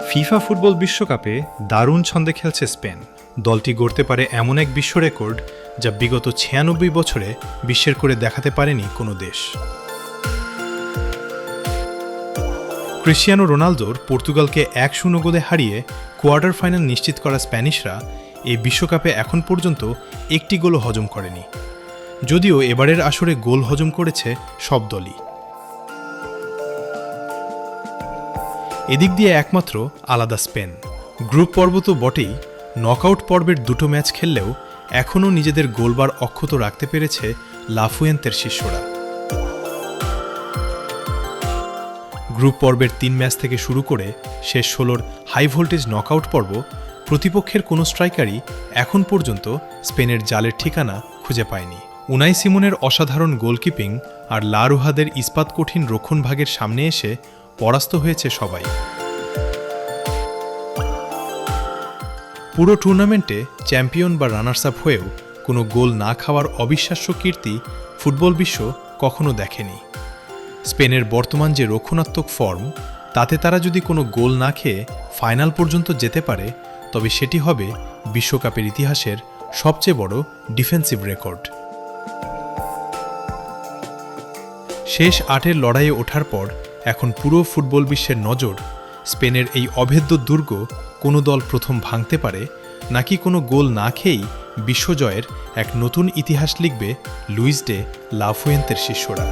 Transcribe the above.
FIFA football বিশ্বকাপে দারুণ ছন্দে খেলছে স্পেন। দলটি গড়তে পারে এমন এক বিশ্ব রেকর্ড যা বিগত ৯৬ বছরে বিশ্বের করে দেখাতে পারেনি কোনো দেশ। ক্রিস্টিয়ানো রোনালদোর পর্তুগালকে ১-০ গোলে হারিয়ে কোয়ার্টার ফাইনাল নিশ্চিত করা স্প্যানিশরা এই বিশ্বকাপে এখন পর্যন্ত একটি গোলও হজম করেনি, যদিও এবারের আসরে গোল হজম করেছে সব দলই। এদিক দিয়ে একমাত্র আলাদা স্পেন। গ্রুপ পর্ব তো বটেই, নকআউট পর্বের দুটো ম্যাচ খেললেও এখনও নিজেদের গোলবার অক্ষত রাখতে পেরেছে লা ফুয়েন্তের শিষ্যরা। গ্রুপ পর্বের ৩ ম্যাচ থেকে শুরু করে শেষ ১৬র হাই ভোল্টেজ নকআউট পর্ব প্রতিপক্ষের কোনো স্ট্রাইকারই এখন পর্যন্ত স্পেনের জালের ঠিকানা খুঁজে পায়নি। উনাই সিমনের অসাধারণ গোলকিপিং আর লা রোহাদের ইস্পাত কঠিন রক্ষণভাগের সামনে এসে পরাস্ত হয়েছে সবাই। পুরো টুর্নামেন্টে চ্যাম্পিয়ন বা রানার্স আপ হয়েও কোনো গোল না খাওয়ার অবিশ্বাস্য কীর্তি ফুটবল বিশ্ব কখনো দেখেনি। স্পেনের বর্তমান যে রক্ষণাত্মক ফর্ম, তাতে তারা যদি কোনো গোল না খেয়ে ফাইনাল পর্যন্ত যেতে পারে, তবে সেটি হবে বিশ্বকাপের ইতিহাসের সবচেয়ে বড় ডিফেন্সিভ রেকর্ড। শেষ ৮-এর লড়াইয়ে ওঠার পর এখন পুরো ফুটবল বিশ্বের নজর স্পেনের এই অভেদ্য দুর্গ কোনো দল প্রথম ভাঙতে পারে, নাকি কোনো গোল না খেয়েই বিশ্বজয়ের এক নতুন ইতিহাস লিখবে লুইস ডে লা ফুয়েন্তের শিষ্যরা।